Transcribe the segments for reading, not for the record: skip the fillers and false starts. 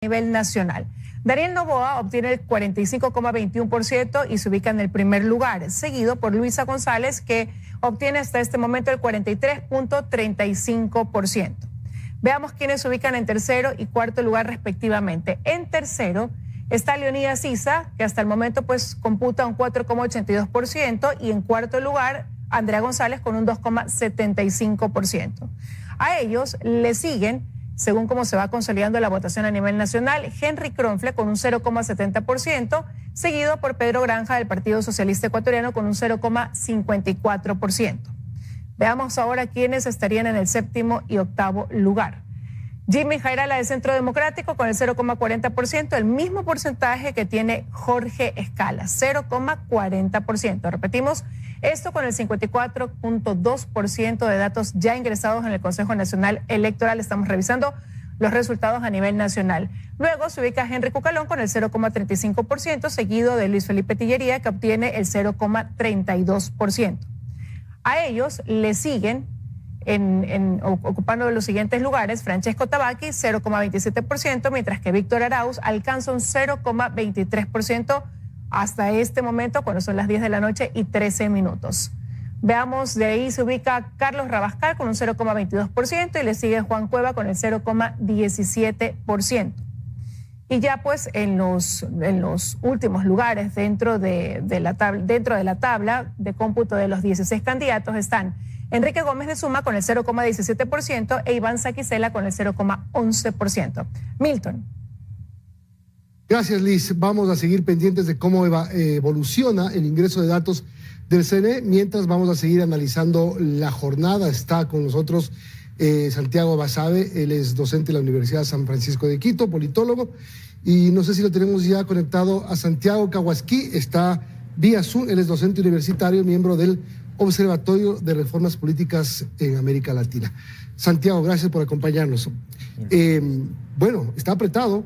nivel nacional. Daniel Noboa obtiene el 45,21% y se ubica en el primer lugar, seguido por Luisa González, que obtiene hasta este momento el 43,35%. Veamos quiénes se ubican en tercero y cuarto lugar respectivamente. En tercero está Leonidas Issa, que hasta el momento pues computa un 4,82%, y en cuarto lugar Andrea González con un 2,75%. A ellos le siguen, según cómo se va consolidando la votación a nivel nacional, Henry Kronfle con un 0,70%, seguido por Pedro Granja del Partido Socialista Ecuatoriano con un 0,54%. Veamos ahora quiénes estarían en el séptimo y octavo lugar. Jimmy Jairala de Centro Democrático con el 0,40%, el mismo porcentaje que tiene Jorge Escala, 0,40%. Repetimos, esto con el 54,2% de datos ya ingresados en el Consejo Nacional Electoral. Estamos revisando los resultados a nivel nacional. Luego se ubica Henry Cucalón con el 0,35%, seguido de Luis Felipe Tillería, que obtiene el 0,32%. A ellos le siguen ocupando los siguientes lugares: Francesco Tabaqui, 0,27%, mientras que Víctor Arauz alcanza un 0,23% hasta este momento, cuando son las 10 de la noche y 13 minutos. Veamos, de ahí se ubica Carlos Rabascal con un 0,22% y le sigue Juan Cueva con el 0,17%. Y ya pues en los últimos lugares dentro de la tabla de cómputo de los 16 candidatos están Enrique Gómez de Suma con el 0,17% e Iván Saquicela con el 0,11%. Milton. Gracias, Liz. Vamos a seguir pendientes de cómo evoluciona el ingreso de datos del CNE, mientras vamos a seguir analizando la jornada. Está con nosotros Santiago Basabe, él es docente de la Universidad San Francisco de Quito, politólogo, y no sé si lo tenemos ya conectado a Santiago Cahuasquí, está vía Zoom, él es docente universitario, miembro del Observatorio de Reformas Políticas en América Latina. Santiago, gracias por acompañarnos. Bueno, está apretado.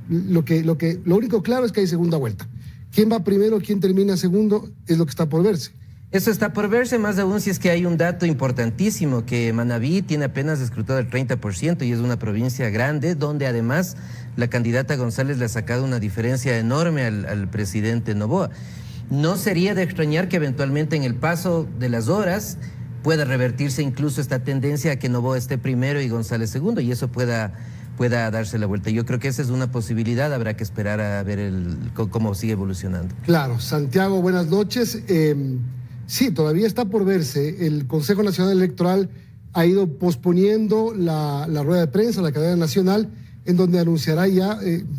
Lo único claro es que hay segunda vuelta. ¿Quién va primero, quién termina segundo? Es lo que está por verse. Eso está por verse, más aún si es que hay un dato importantísimo, que Manabí tiene apenas escrutado el 30% y es una provincia grande, donde además la candidata González le ha sacado una diferencia enorme al presidente Noboa. No sería de extrañar que eventualmente en el paso de las horas pueda revertirse incluso esta tendencia a que Noboa esté primero y González segundo, y eso pueda darse la vuelta. Yo creo que esa es una posibilidad, habrá que esperar a ver cómo sigue evolucionando. Claro. Santiago, buenas noches. Sí, todavía está por verse. El Consejo Nacional Electoral ha ido posponiendo la rueda de prensa, la cadena nacional, en donde anunciará ya,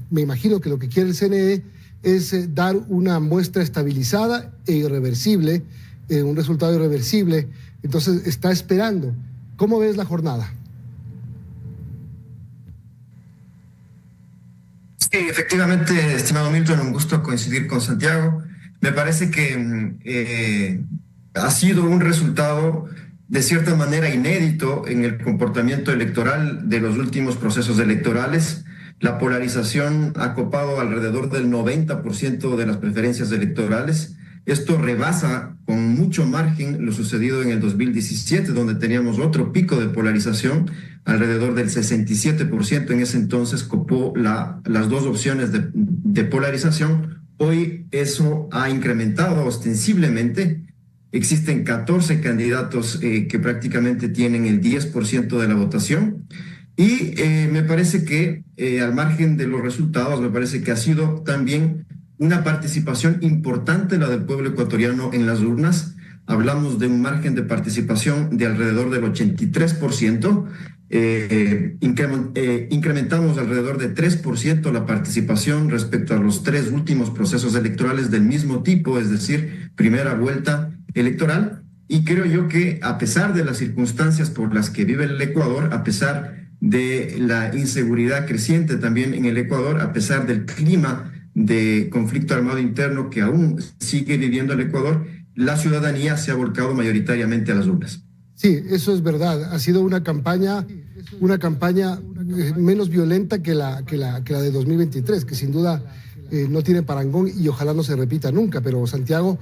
me imagino que lo que quiere el CNE es dar una muestra estabilizada e irreversible, un resultado irreversible. Entonces está esperando. ¿Cómo ves la jornada? Sí, efectivamente, estimado Milton, un gusto coincidir con Santiago. Me parece que ha sido un resultado de cierta manera inédito en el comportamiento electoral de los últimos procesos electorales. La polarización ha copado alrededor del 90% de las preferencias electorales. Esto rebasa con mucho margen lo sucedido en el 2017, donde teníamos otro pico de polarización, alrededor del 67% en ese entonces copó las dos opciones de polarización. Hoy eso ha incrementado ostensiblemente. Existen 14 candidatos que prácticamente tienen el 10% de la votación. Y me parece que al margen de los resultados, me parece que ha sido también una participación importante la del pueblo ecuatoriano en las urnas. Hablamos de un margen de participación de alrededor del 83%. Incrementamos alrededor de 3% la participación respecto a los tres últimos procesos electorales del mismo tipo, es decir, primera vuelta electoral. Y creo yo que a pesar de las circunstancias por las que vive el Ecuador, a pesar de la inseguridad creciente también en el Ecuador, a pesar del clima de conflicto armado interno que aún sigue viviendo el Ecuador, la ciudadanía se ha volcado mayoritariamente a las urnas. Sí, eso es verdad. Ha sido una campaña menos violenta que la de 2023, que sin duda no tiene parangón y ojalá no se repita nunca. Pero Santiago,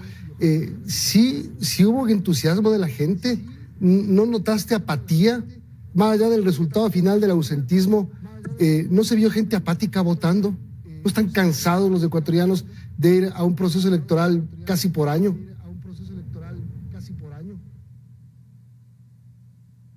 sí hubo entusiasmo de la gente. ¿No notaste apatía? Más allá del resultado final del ausentismo, ¿No se vio gente apática votando? ¿No están cansados los ecuatorianos de ir a un proceso electoral casi por año?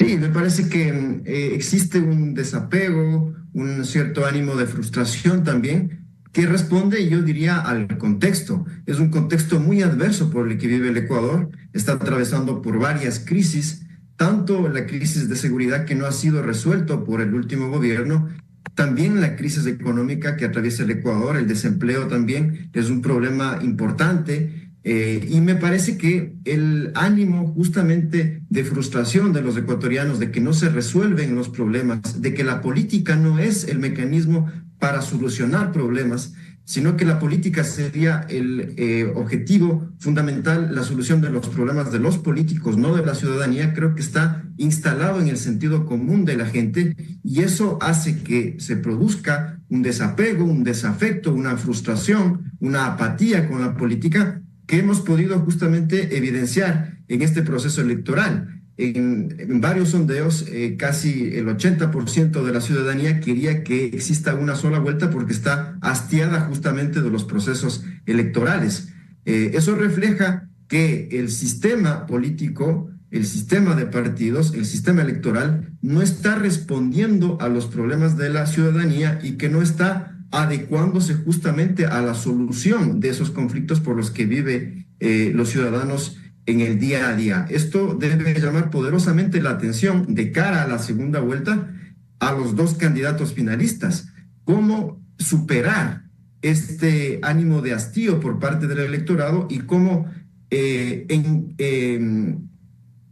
Sí, me parece que existe un desapego, un cierto ánimo de frustración también, que responde, yo diría, al contexto. Es un contexto muy adverso por el que vive el Ecuador. Está atravesando por varias crisis, tanto la crisis de seguridad que no ha sido resuelto por el último gobierno, también la crisis económica que atraviesa el Ecuador, el desempleo también es un problema importante. Y me parece que el ánimo justamente de frustración de los ecuatorianos, de que no se resuelven los problemas, de que la política no es el mecanismo para solucionar problemas, sino que la política sería el objetivo fundamental, la solución de los problemas de los políticos, no de la ciudadanía, creo que está instalado en el sentido común de la gente y eso hace que se produzca un desapego, un desafecto, una frustración, una apatía con la política que hemos podido justamente evidenciar en este proceso electoral. En varios sondeos, casi el 80% de la ciudadanía quería que exista una sola vuelta porque está hastiada justamente de los procesos electorales. Eso refleja que el sistema político, el sistema de partidos, el sistema electoral no está respondiendo a los problemas de la ciudadanía y que no está adecuándose justamente a la solución de esos conflictos por los que viven los ciudadanos en el día a día. Esto debe llamar poderosamente la atención de cara a la segunda vuelta a los dos candidatos finalistas. ¿Cómo superar este ánimo de hastío por parte del electorado y cómo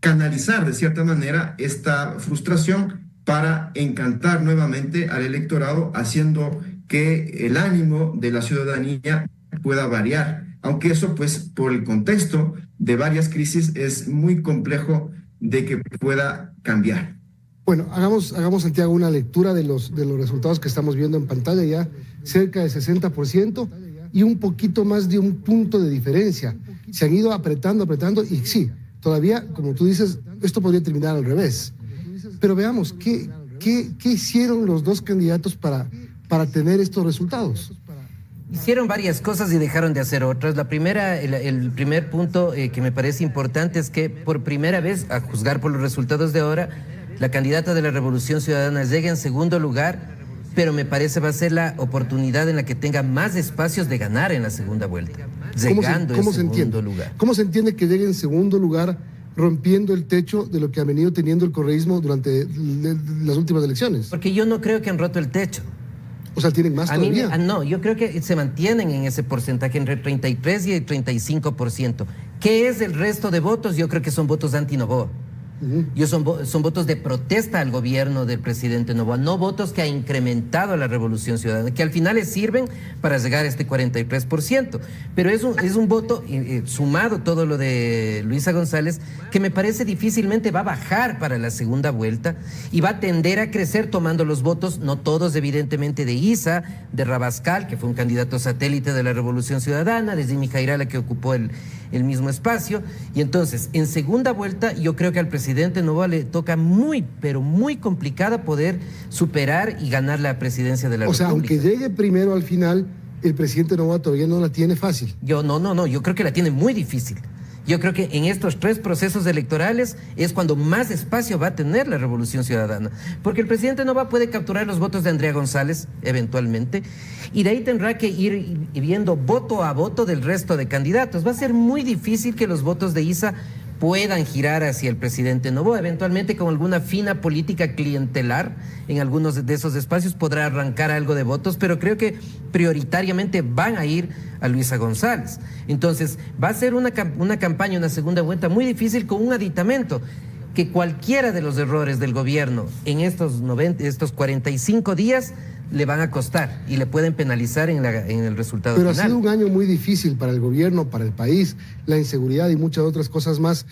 canalizar de cierta manera esta frustración para encantar nuevamente al electorado, haciendo que el ánimo de la ciudadanía pueda variar? Aunque eso, pues, por el contexto de varias crisis, es muy complejo de que pueda cambiar. Bueno, hagamos, Santiago, una lectura de los resultados que estamos viendo en pantalla ya, cerca de 60% y un poquito más de un punto de diferencia. Se han ido apretando y sí, todavía, como tú dices, esto podría terminar al revés. Pero veamos, ¿qué hicieron los dos candidatos para tener estos resultados? Hicieron varias cosas y dejaron de hacer otras. La primera, el primer punto que me parece importante es que por primera vez, a juzgar por los resultados de ahora, la candidata de la Revolución Ciudadana llega en segundo lugar, pero me parece va a ser la oportunidad en la que tenga más espacios de ganar en la segunda vuelta, llegando en segundo lugar. ¿Cómo se entiende que llegue en segundo lugar, rompiendo el techo de lo que ha venido teniendo el correísmo durante las últimas elecciones? Porque yo no creo que han roto el techo. O sea, ¿tienen más todavía? No, yo creo que se mantienen en ese porcentaje, entre 33 y el 35%. ¿Qué es el resto de votos? Yo creo que son votos anti-Noboa. Son votos de protesta al gobierno del presidente Noboa, no votos que ha incrementado la Revolución Ciudadana, que al final les sirven para llegar a este 43%. Pero es un voto, sumado todo lo de Luisa González, que me parece difícilmente va a bajar para la segunda vuelta y va a tender a crecer tomando los votos, no todos evidentemente, de Isa, de Rabascal, que fue un candidato satélite de la Revolución Ciudadana, de Jimmy Jairala, que ocupó el mismo espacio. Y entonces, en segunda vuelta, yo creo que al presidente Noboa le toca pero muy complicada poder superar y ganar la presidencia de la República. O sea, aunque llegue primero al final, el presidente Noboa todavía no la tiene fácil. Yo creo que la tiene muy difícil. Yo creo que en estos 3 procesos electorales es cuando más espacio va a tener la Revolución Ciudadana. Porque el presidente Noboa puede capturar los votos de Andrea González, eventualmente, y de ahí tendrá que ir viendo voto a voto del resto de candidatos. Va a ser muy difícil que los votos de Isa puedan girar hacia el presidente Noboa. Eventualmente, con alguna fina política clientelar en algunos de esos espacios podrá arrancar algo de votos, pero creo que prioritariamente van a ir a Luisa González. Entonces, va a ser una campaña, una segunda vuelta muy difícil, con un aditamento: que cualquiera de los errores del gobierno en estos 45 días le van a costar y le pueden penalizar en el resultado final. Pero ha sido un año muy difícil para el gobierno, para el país, la inseguridad y muchas otras cosas más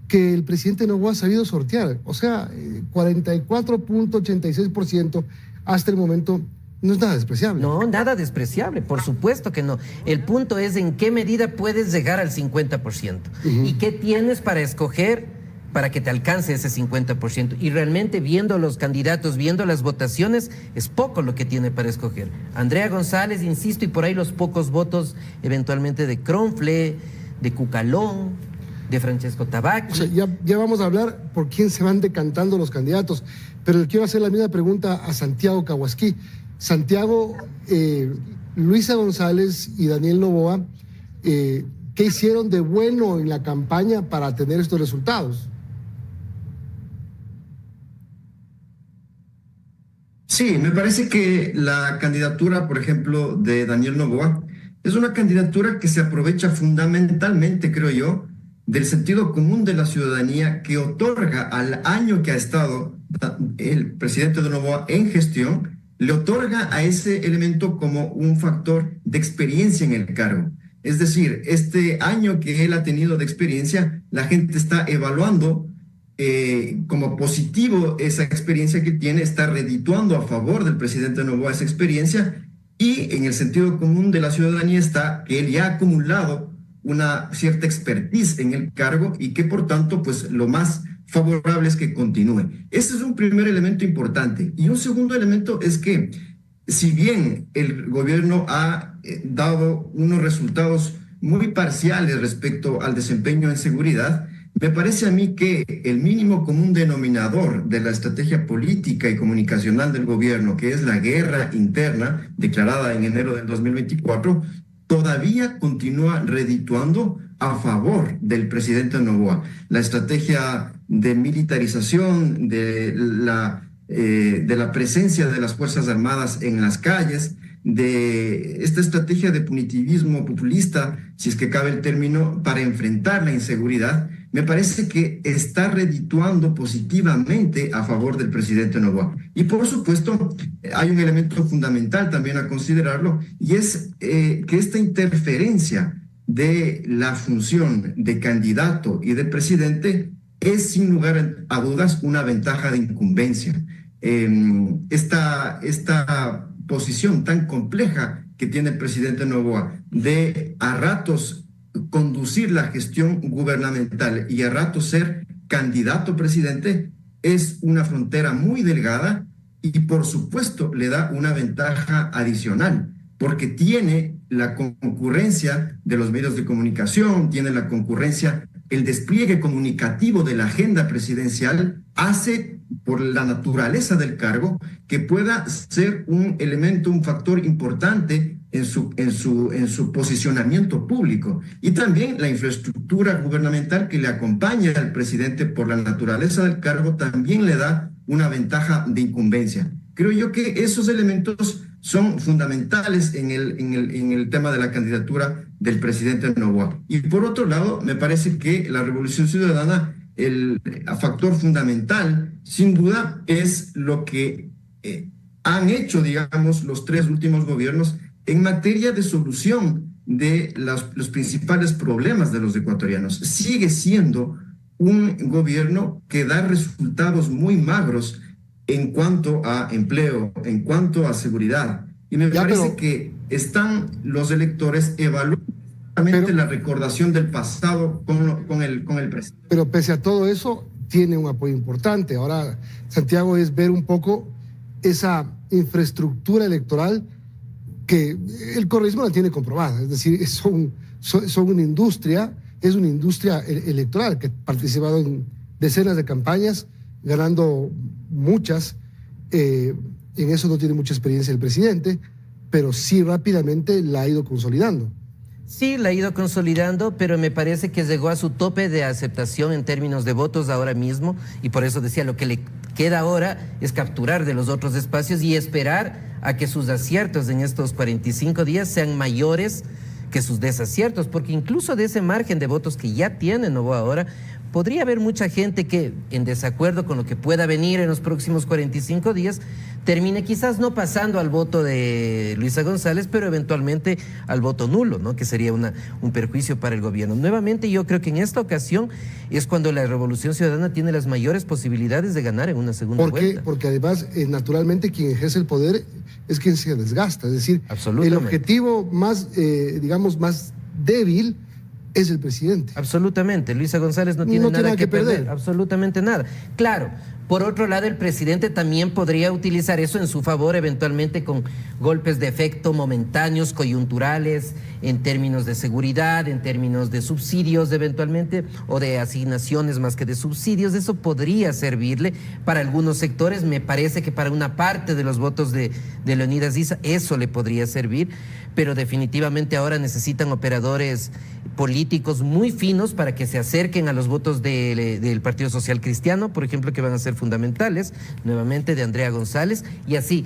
que el presidente Noboa ha sabido sortear. O sea, 44.86% hasta el momento no es nada despreciable. No, nada despreciable, por supuesto que no. El punto es en qué medida puedes llegar al 50%. Y qué tienes para escoger para que te alcance ese 50%. Y realmente viendo los candidatos, viendo las votaciones, es poco lo que tiene para escoger. Andrea González, insisto, y por ahí los pocos votos eventualmente de Cronfle, de Cucalón, de Francesco Tabacchi. O sea, ya vamos a hablar por quién se van decantando los candidatos, pero le quiero hacer la misma pregunta a Santiago Kawasaki. Santiago, Luisa González y Daniel Noboa, ¿qué hicieron de bueno en la campaña para tener estos resultados? Sí, me parece que la candidatura, por ejemplo, de Daniel Noboa es una candidatura que se aprovecha fundamentalmente, creo yo, del sentido común de la ciudadanía que otorga al año que ha estado el presidente de Noboa en gestión, le otorga a ese elemento como un factor de experiencia en el cargo. Es decir, este año que él ha tenido de experiencia, la gente está evaluando como positivo esa experiencia que tiene, está redituando a favor del presidente Noboa esa experiencia, y en el sentido común de la ciudadanía está que él ya ha acumulado una cierta expertise en el cargo y que por tanto pues lo más favorable es que continúe. Ese es un primer elemento importante. Y un segundo elemento es que si bien el gobierno ha dado unos resultados muy parciales respecto al desempeño en seguridad, me parece a mí que el mínimo común denominador de la estrategia política y comunicacional del gobierno, que es la guerra interna declarada en enero del 2024, todavía continúa redituando a favor del presidente Noboa. La estrategia de militarización, de la presencia de las Fuerzas Armadas en las calles, de esta estrategia de punitivismo populista, si es que cabe el término, para enfrentar la inseguridad, me parece que está redituando positivamente a favor del presidente Noboa. Y por supuesto, hay un elemento fundamental también a considerarlo, y es que esta interferencia de la función de candidato y de presidente es sin lugar a dudas una ventaja de incumbencia. Esta posición tan compleja que tiene el presidente Noboa de a ratos conducir la gestión gubernamental y a ratos ser candidato presidente es una frontera muy delgada y por supuesto le da una ventaja adicional porque tiene la concurrencia de los medios de comunicación, tiene la concurrencia, el despliegue comunicativo de la agenda presidencial hace por la naturaleza del cargo que pueda ser un elemento, un factor importante en su posicionamiento público. Y también la infraestructura gubernamental que le acompaña al presidente por la naturaleza del cargo también le da una ventaja de incumbencia. Creo yo que esos elementos son fundamentales en el tema de la candidatura del presidente Noboa. Y por otro lado, me parece que la Revolución Ciudadana, el factor fundamental, sin duda, es lo que han hecho, digamos, los tres últimos gobiernos en materia de solución de los principales problemas de los ecuatorianos. Sigue siendo un gobierno que da resultados muy magros en cuanto a empleo, en cuanto a seguridad. Y me parece que están los electores evaluando la recordación del pasado con el presente. Pero pese a todo eso, tiene un apoyo importante. Ahora, Santiago, es ver un poco esa infraestructura electoral que el correísmo la tiene comprobada. Es decir, son una industria, es una industria electoral que ha participado en decenas de campañas, ganando muchas. En eso no tiene mucha experiencia el presidente, pero sí rápidamente la ha ido consolidando. Sí, la ha ido consolidando, pero me parece que llegó a su tope de aceptación en términos de votos ahora mismo, y por eso decía, lo que le queda ahora es capturar de los otros espacios y esperar a que sus aciertos en estos 45 días sean mayores que sus desaciertos, porque incluso de ese margen de votos que ya tiene Noboa ahora, podría haber mucha gente que, en desacuerdo con lo que pueda venir en los próximos 45 días, termine quizás no pasando al voto de Luisa González, pero eventualmente al voto nulo, ¿no? Que sería un perjuicio para el gobierno. Nuevamente, yo creo que en esta ocasión es cuando la Revolución Ciudadana tiene las mayores posibilidades de ganar en una segunda vuelta. Porque además, naturalmente, quien ejerce el poder es quien se desgasta. Es decir, el objetivo más, digamos, más débil es el presidente. Absolutamente. Luisa González no tiene nada que perder. Absolutamente nada. Claro, por otro lado, el presidente también podría utilizar eso en su favor, eventualmente con golpes de efecto momentáneos, coyunturales, en términos de seguridad, en términos de subsidios eventualmente, o de asignaciones más que de subsidios. Eso podría servirle para algunos sectores. Me parece que para una parte de los votos de Leonidas Issa eso le podría servir, pero definitivamente ahora necesitan operadores políticos muy finos para que se acerquen a los votos del Partido Social Cristiano, por ejemplo, que van a ser fundamentales, nuevamente de Andrea González, y así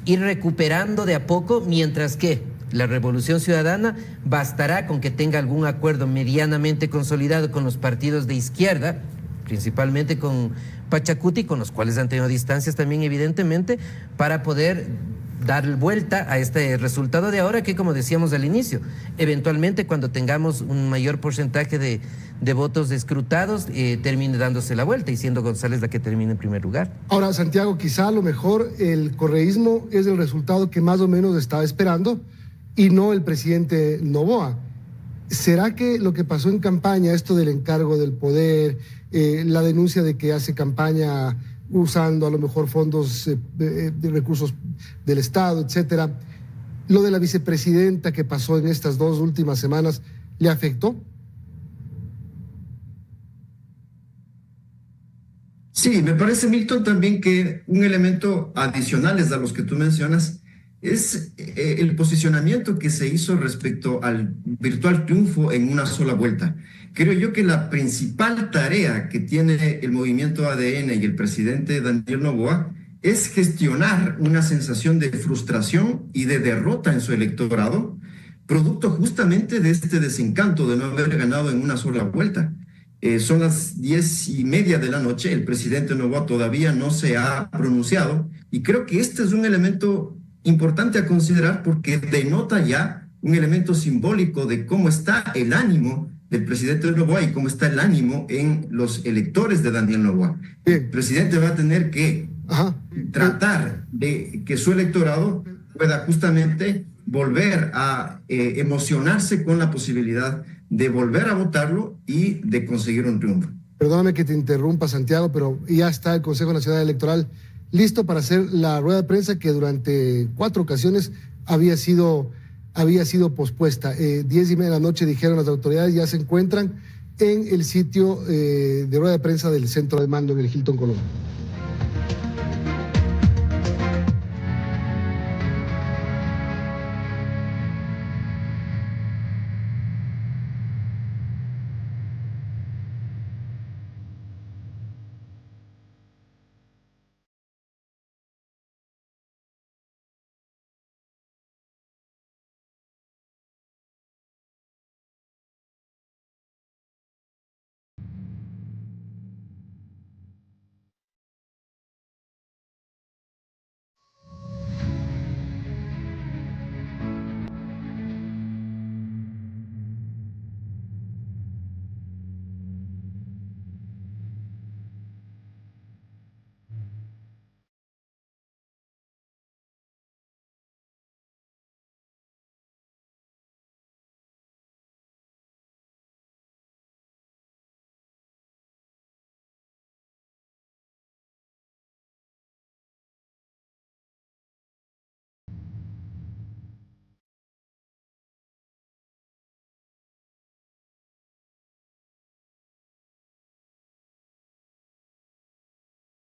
ir recuperando de a poco, mientras que la Revolución Ciudadana bastará con que tenga algún acuerdo medianamente consolidado con los partidos de izquierda, principalmente con Pachacuti, con los cuales han tenido distancias también evidentemente, para poder dar vuelta a este resultado de ahora que, como decíamos al inicio, eventualmente cuando tengamos un mayor porcentaje de votos escrutados, termine dándose la vuelta y siendo González la que termine en primer lugar. Ahora, Santiago, quizá a lo mejor el correísmo es el resultado que más o menos estaba esperando y no el presidente Noboa. ¿Será que lo que pasó en campaña, esto del encargo del poder, la denuncia de que hace campaña usando a lo mejor fondos de recursos del Estado, etcétera, lo de la vicepresidenta que pasó en estas 2 últimas semanas, le afectó? Sí, me parece, Milton, también que un elemento adicional a los que tú mencionas es el posicionamiento que se hizo respecto al virtual triunfo en una sola vuelta. Creo yo que la principal tarea que tiene el movimiento ADN y el presidente Daniel Noboa es gestionar una sensación de frustración y de derrota en su electorado, producto justamente de este desencanto de no haber ganado en una sola vuelta. Son las 10:30 de la noche, el presidente Noboa todavía no se ha pronunciado y creo que este es un elemento importante a considerar porque denota ya un elemento simbólico de cómo está el ánimo del presidente Noboa y cómo está el ánimo en los electores de Daniel Noboa. El presidente va a tener que tratar de que su electorado pueda justamente volver a emocionarse con la posibilidad de volver a votarlo y de conseguir un triunfo. Perdóname que te interrumpa, Santiago, pero ya está el Consejo Nacional Electoral listo para hacer la rueda de prensa que durante 4 ocasiones había sido pospuesta. 10:30 de la noche dijeron las autoridades, ya se encuentran en el sitio de rueda de prensa del centro de mando en el Hilton Colón.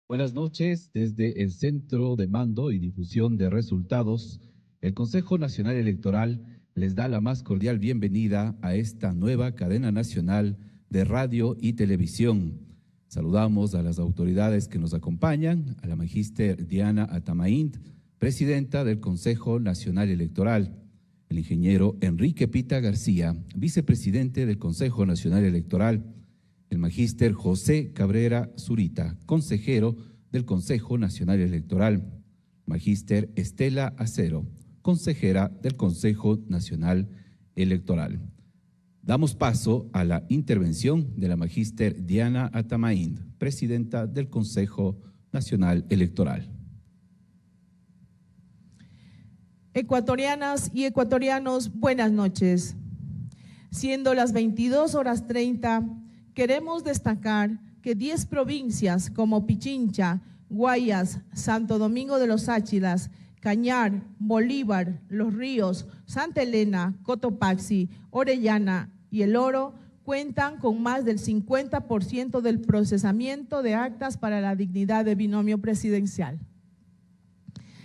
Buenas noches. Desde el Centro de Mando y Difusión de Resultados, el Consejo Nacional Electoral les da la más cordial bienvenida a esta nueva cadena nacional de radio y televisión. Saludamos a las autoridades que nos acompañan, a la magíster Diana Atamaínd, presidenta del Consejo Nacional Electoral, el ingeniero Enrique Pita García, vicepresidente del Consejo Nacional Electoral, el magíster José Cabrera Zurita, consejero del Consejo Nacional Electoral, magíster Estela Acero, consejera del Consejo Nacional Electoral. Damos paso a la intervención de la magíster Diana Atamaínd, presidenta del Consejo Nacional Electoral. Ecuatorianas y ecuatorianos, buenas noches. Siendo las 22:30, queremos destacar que 10 provincias como Pichincha, Guayas, Santo Domingo de los Áchilas, Cañar, Bolívar, Los Ríos, Santa Elena, Cotopaxi, Orellana y El Oro cuentan con más del 50% del procesamiento de actas para la dignidad de binomio presidencial.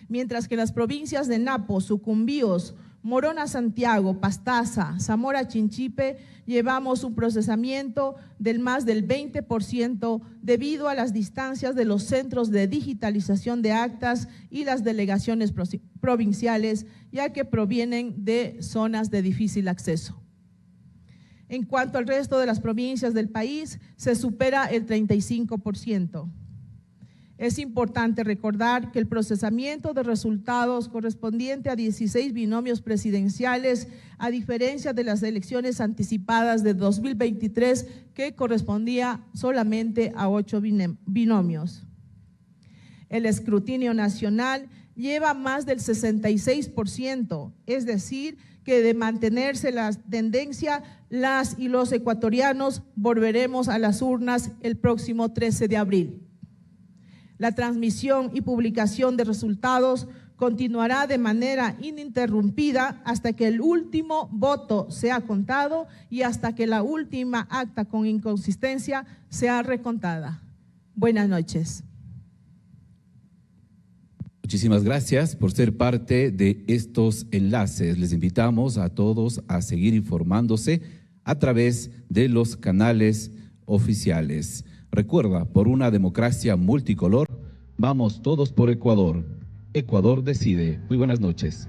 Mientras que las provincias de Napo, Sucumbíos, Morona Santiago, Pastaza, Zamora Chinchipe llevamos un procesamiento del más del 20% debido a las distancias de los centros de digitalización de actas y las delegaciones provinciales, ya que provienen de zonas de difícil acceso. En cuanto al resto de las provincias del país, se supera el 35%. Es importante recordar que el procesamiento de resultados correspondiente a 16 binomios presidenciales, a diferencia de las elecciones anticipadas de 2023, que correspondía solamente a 8 binomios. El escrutinio nacional lleva más del 66%, es decir, que de mantenerse la tendencia, las y los ecuatorianos volveremos a las urnas el próximo 13 de abril. La transmisión y publicación de resultados continuará de manera ininterrumpida hasta que el último voto sea contado y hasta que la última acta con inconsistencia sea recontada. Buenas noches. Muchísimas gracias por ser parte de estos enlaces. Les invitamos a todos a seguir informándose a través de los canales oficiales. Recuerda, por una democracia multicolor, vamos todos por Ecuador. Ecuador decide. Muy buenas noches.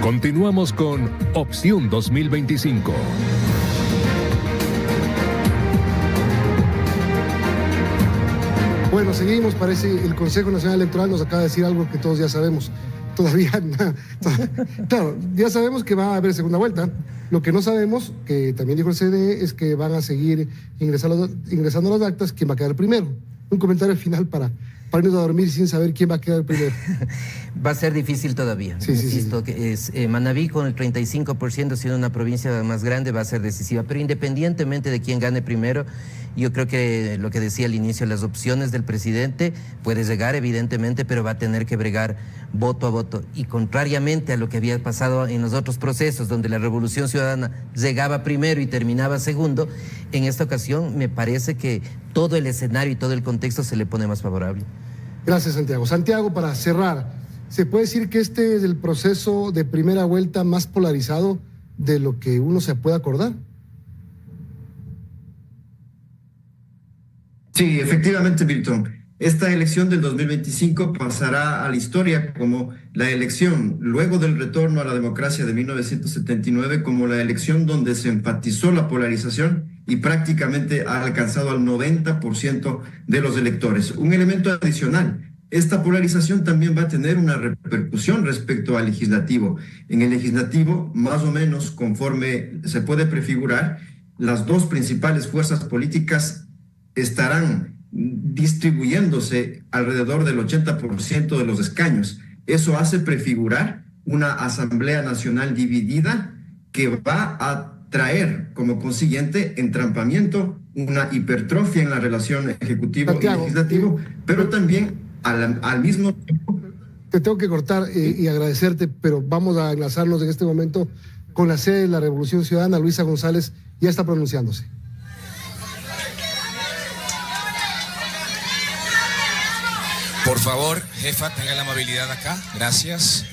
Continuamos con Opción 2025. Bueno, seguimos. Parece el Consejo Nacional Electoral nos acaba de decir algo que todos ya sabemos. Todavía, claro, ya sabemos que va a haber segunda vuelta. Lo que no sabemos, que también dijo el CNE, es que van a seguir ingresando las actas, quién va a quedar primero. Un comentario final para irnos a dormir sin saber quién va a quedar primero. Va a ser difícil todavía. Insisto, que es Manabí con el 35% siendo una provincia más grande va a ser decisiva, pero independientemente de quién gane primero, yo creo que lo que decía al inicio, las opciones del presidente puede llegar evidentemente, pero va a tener que bregar voto a voto. Y contrariamente a lo que había pasado en los otros procesos, donde la Revolución Ciudadana llegaba primero y terminaba segundo, en esta ocasión me parece que todo el escenario y todo el contexto se le pone más favorable. Gracias, Santiago. Santiago, para cerrar, ¿se puede decir que este es el proceso de primera vuelta más polarizado de lo que uno se puede acordar? Sí, efectivamente, Milton. Esta elección del 2025 pasará a la historia como la elección, luego del retorno a la democracia de 1979, como la elección donde se enfatizó la polarización y prácticamente ha alcanzado al 90% de los electores. Un elemento adicional, esta polarización también va a tener una repercusión respecto al legislativo. En el legislativo, más o menos conforme se puede prefigurar, las dos principales fuerzas políticas estarán distribuyéndose alrededor del 80% de los escaños. Eso hace prefigurar una Asamblea Nacional dividida que va a traer como consiguiente entrampamiento, una hipertrofia en la relación ejecutivo y legislativo, pero también al mismo tiempo. Te tengo que cortar y agradecerte, pero vamos a enlazarnos en este momento con la sede de la Revolución Ciudadana. Luisa González ya está pronunciándose. Por favor, jefa, tenga la amabilidad acá. Gracias.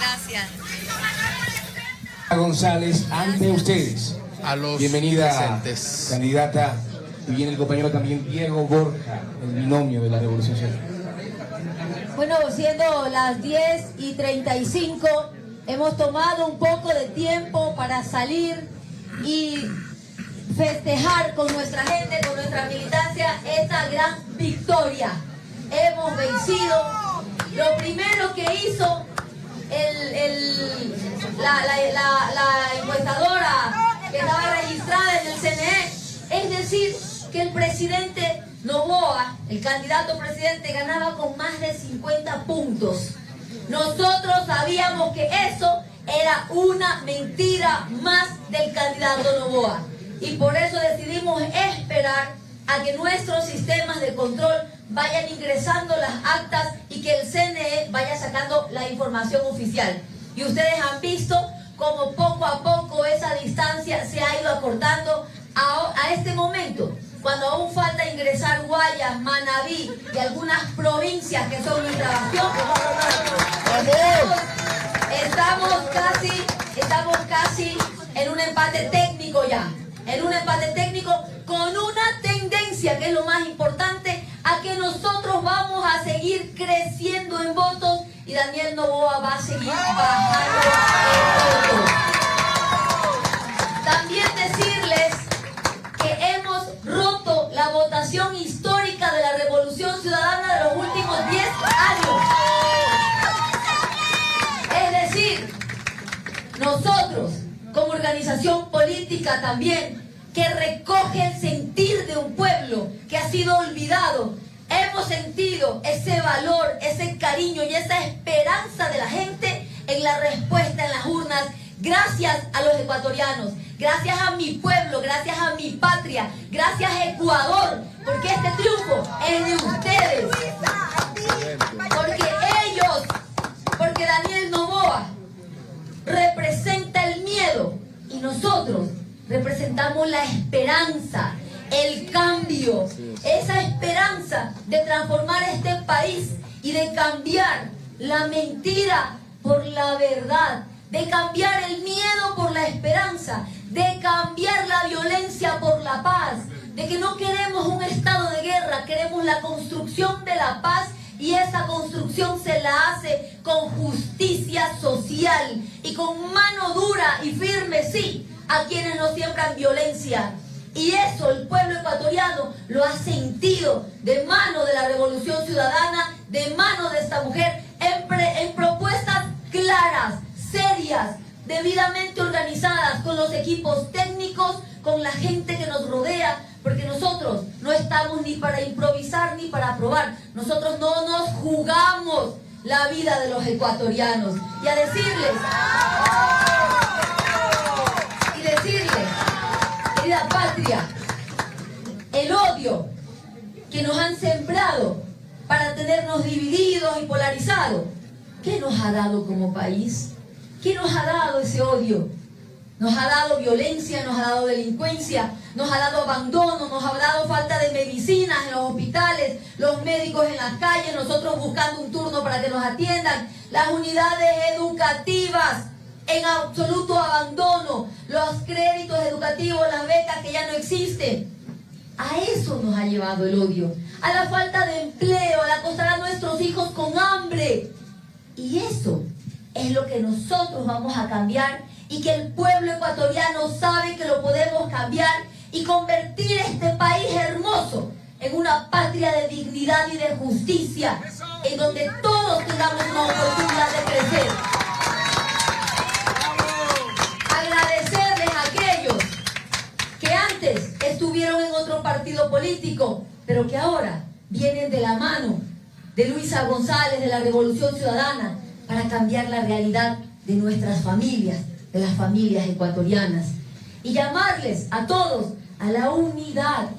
Gracias. González, ante ustedes. A los bienvenida, presentes. Candidata. Y viene el compañero también Diego Borja, el binomio de la Revolución Ciudadana. Bueno, siendo las 10:35, hemos tomado un poco de tiempo para salir y festejar con nuestra gente, con nuestra militancia, esta gran victoria. hemos vencido. Lo primero que hizo la encuestadora que estaba registrada en el CNE es decir que el presidente Noboa, el candidato presidente, ganaba con más de 50 puntos. Nosotros sabíamos que eso era una mentira más del candidato Noboa y por eso decidimos esperar a que nuestros sistemas de control vayan ingresando las actas y que el CNE vaya sacando la información oficial. Y ustedes han visto cómo poco a poco esa distancia se ha ido acortando a este momento, cuando aún falta ingresar Guayas, Manabí y algunas provincias que son nuestra bastión. Estamos casi en un empate técnico ya, con una tendencia, que es lo más importante, a que nosotros vamos a seguir creciendo en votos y Daniel Noboa va a seguir bajando en votos. También decirles que hemos roto la votación histórica de la Revolución Ciudadana de los últimos 10 años. Es decir, nosotros, como organización política también, que recoge el sentir de un pueblo que ha sido olvidado, hemos sentido ese valor, ese cariño y esa esperanza de la gente en la respuesta en las urnas, gracias a los ecuatorianos, gracias a mi pueblo, gracias a mi patria, gracias a Ecuador, porque este triunfo es de ustedes, porque Daniel Noboa representa el miedo y nosotros representamos la esperanza, el cambio, esa esperanza de transformar este país y de cambiar la mentira por la verdad, de cambiar el miedo por la esperanza, de cambiar la violencia por la paz, de que no queremos un estado de guerra, queremos la construcción de la paz y esa construcción se la hace con justicia social y con mano dura y firme, sí, a quienes no siembran violencia. Y eso el pueblo ecuatoriano lo ha sentido de mano de la Revolución Ciudadana, de mano de esta mujer, en propuestas claras, serias, debidamente organizadas, con los equipos técnicos, con la gente que nos rodea, porque nosotros no estamos ni para improvisar ni para aprobar. Nosotros no nos jugamos la vida de los ecuatorianos. Y a decirles, querida patria, el odio que nos han sembrado para tenernos divididos y polarizados, ¿qué nos ha dado como país? ¿Qué nos ha dado ese odio? Nos ha dado violencia, nos ha dado delincuencia, nos ha dado abandono, nos ha dado falta de medicinas en los hospitales, los médicos en las calles, nosotros buscando un turno para que nos atiendan, las unidades educativas en absoluto abandono, los créditos educativos, las becas que ya no existen. A eso nos ha llevado el odio, a la falta de empleo, al acostar a nuestros hijos con hambre. Y eso es lo que nosotros vamos a cambiar y que el pueblo ecuatoriano sabe que lo podemos cambiar y convertir este país hermoso en una patria de dignidad y de justicia, en donde todos tengamos una oportunidad de crecer. Agradecerles a aquellos que antes estuvieron en otro partido político, pero que ahora vienen de la mano de Luisa González, de la Revolución Ciudadana, para cambiar la realidad de nuestras familias, de las familias ecuatorianas. Y llamarles a todos a la unidad,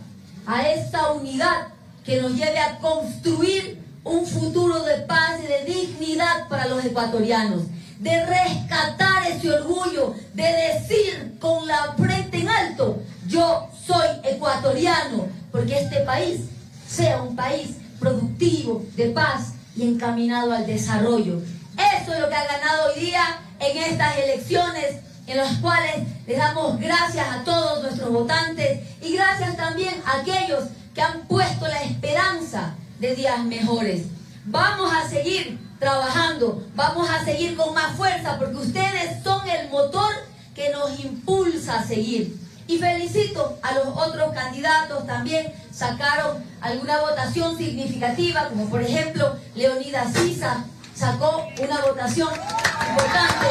a esta unidad que nos lleve a construir un futuro de paz y de dignidad para los ecuatorianos, de rescatar ese orgullo, de decir con la frente en alto, yo soy ecuatoriano, porque este país sea un país productivo, de paz y encaminado al desarrollo. Eso es lo que ha ganado hoy día en estas elecciones, en las cuales les damos gracias a todos nuestros votantes y gracias también a aquellos que han puesto la esperanza de días mejores. Vamos a seguir trabajando, vamos a seguir con más fuerza, porque ustedes son el motor que nos impulsa a seguir. Y felicito a los otros candidatos, también sacaron alguna votación significativa, como por ejemplo Leonidas Sisa sacó una votación importante.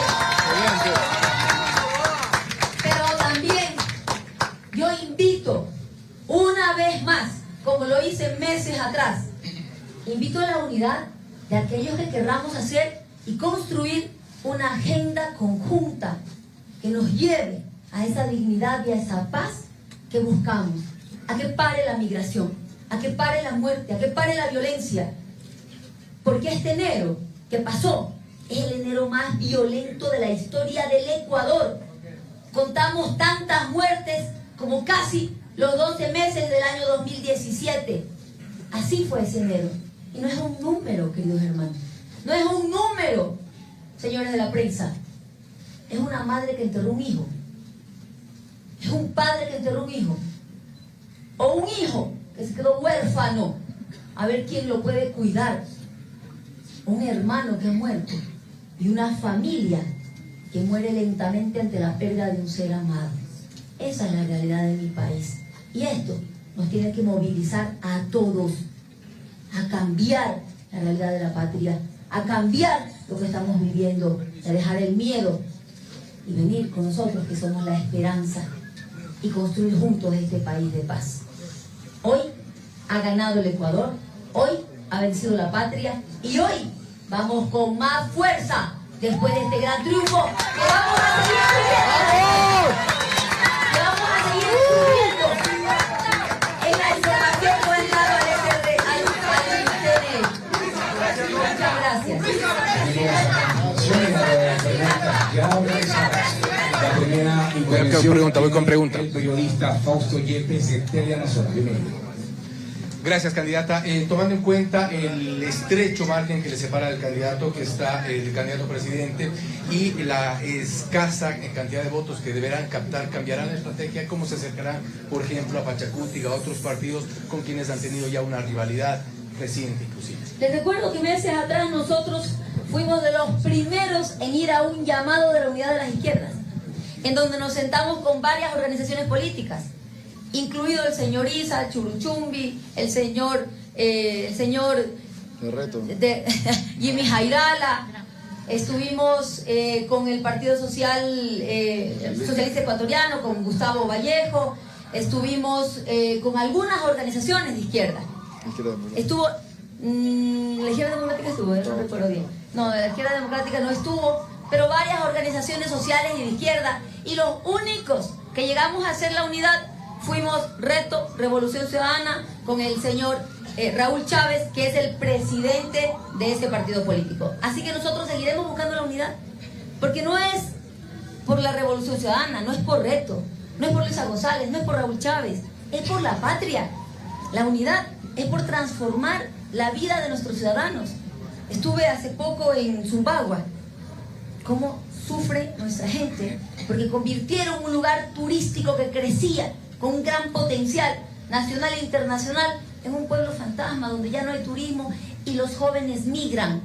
Pero también yo invito una vez más, como lo hice meses atrás, invito a la unidad de aquellos que querramos hacer y construir una agenda conjunta que nos lleve a esa dignidad y a esa paz que buscamos, a que pare la migración, a que pare la muerte, a que pare la violencia, porque este enero que pasó es el enero más violento de la historia del Ecuador. Contamos tantas muertes como casi los 12 meses del año 2017. Así fue ese enero. Y no es un número, queridos hermanos. No es un número, señores de la prensa. Es una madre que enterró un hijo. Es un padre que enterró un hijo. O un hijo que se quedó huérfano. A ver quién lo puede cuidar. Un hermano que ha muerto. Y una familia que muere lentamente ante la pérdida de un ser amado. Esa es la realidad de mi país. Y esto nos tiene que movilizar a todos. A cambiar la realidad de la patria. A cambiar lo que estamos viviendo. A dejar el miedo. Y venir con nosotros que somos la esperanza. Y construir juntos este país de paz. Hoy ha ganado el Ecuador, hoy ha vencido la patria y hoy vamos con más fuerza después de este gran triunfo que vamos a seguir subiendo. Que vamos a seguir subiendo en la información que han dado al INTN. Muchas gracias. La primera intervención voy con pregunta. El periodista Fausto Yepes de Teleamazonas. Bienvenido. Gracias, candidata. Tomando en cuenta el estrecho margen que le separa del candidato que está, el candidato presidente, y la escasa cantidad de votos que deberán captar, ¿cambiarán la estrategia? ¿Cómo se acercarán, por ejemplo, a Pachacútica, a otros partidos con quienes han tenido ya una rivalidad reciente inclusive? Les recuerdo que meses atrás nosotros fuimos de los primeros en ir a un llamado de la Unidad de las Izquierdas, en donde nos sentamos con varias organizaciones políticas, incluido el señor Isa Churuchumbi, el señor Jimmy Jairala, estuvimos con el Partido Socialista Ecuatoriano, con Gustavo Vallejo, estuvimos con algunas organizaciones de izquierda. Estuvo, la Izquierda Democrática estuvo, no recuerdo bien. No, la Izquierda Democrática no estuvo, pero varias organizaciones sociales y de izquierda, y los únicos que llegamos a hacer la unidad fuimos Reto, Revolución Ciudadana, con el señor Raúl Chávez, que es el presidente de ese partido político. Así que nosotros seguiremos buscando la unidad, porque no es por la Revolución Ciudadana, no es por Reto, no es por Luisa González, no es por Raúl Chávez, es por la patria. La unidad es por transformar la vida de nuestros ciudadanos. Estuve hace poco en Zumbagua. Cómo sufre nuestra gente, porque convirtieron un lugar turístico que crecía con un gran potencial nacional e internacional en un pueblo fantasma donde ya no hay turismo y los jóvenes migran.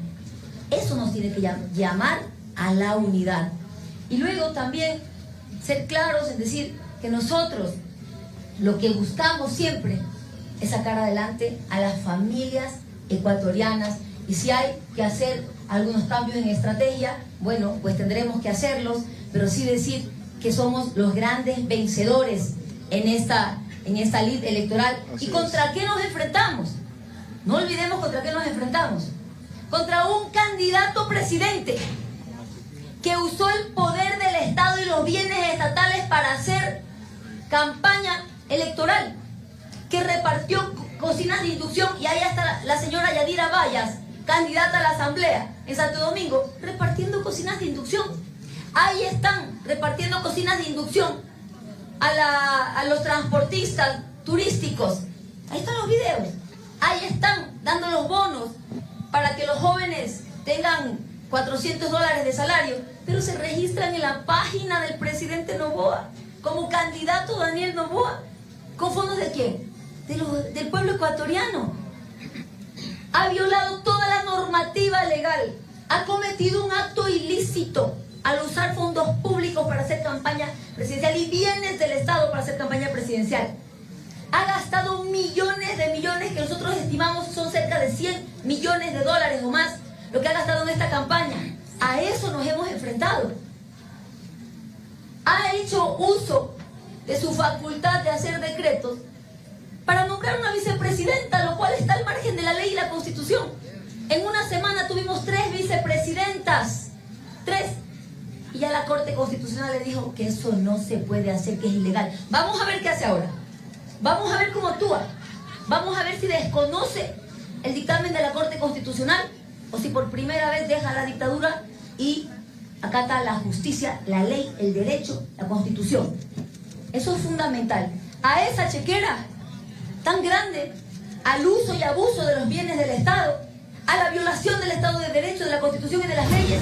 Eso nos tiene que llamar a la unidad. Y luego también ser claros en decir que nosotros lo que buscamos siempre es sacar adelante a las familias ecuatorianas, y si hay que hacer algunos cambios en estrategia, bueno, pues tendremos que hacerlos, pero sí decir que somos los grandes vencedores en esta lid electoral. ¿Y contra qué nos enfrentamos? No olvidemos contra qué nos enfrentamos. Contra un candidato presidente que usó el poder del Estado y los bienes estatales para hacer campaña electoral, que repartió cocinas de inducción, y ahí está la señora Yadira Vallas, candidata a la Asamblea en Santo Domingo, repartiendo cocinas de inducción. Ahí están repartiendo cocinas de inducción a los transportistas turísticos. Ahí están los videos. Ahí están dando los bonos para que los jóvenes tengan $400 de salario, pero se registran en la página del presidente Noboa como candidato Daniel Noboa. ¿Con fondos de quién? Del pueblo ecuatoriano. Ha violado toda la normativa legal, ha cometido un acto ilícito al usar fondos públicos para hacer campaña presidencial y bienes del Estado para hacer campaña presidencial. Ha gastado millones de millones que nosotros estimamos son cerca de 100 millones de dólares o más lo que ha gastado en esta campaña. A eso nos hemos enfrentado. Ha hecho uso de su facultad de hacer decretos para nombrar una vicepresidenta, lo cual está al margen de la ley y la Constitución. En una semana tuvimos 3 vicepresidentas. 3. Y ya la Corte Constitucional le dijo que eso no se puede hacer, que es ilegal. Vamos a ver qué hace ahora. Vamos a ver cómo actúa. Vamos a ver si desconoce el dictamen de la Corte Constitucional o si por primera vez deja la dictadura y acata la justicia, la ley, el derecho, la Constitución. Eso es fundamental. A esa chequera tan grande, al uso y abuso de los bienes del Estado, a la violación del Estado de Derecho, de la Constitución y de las leyes,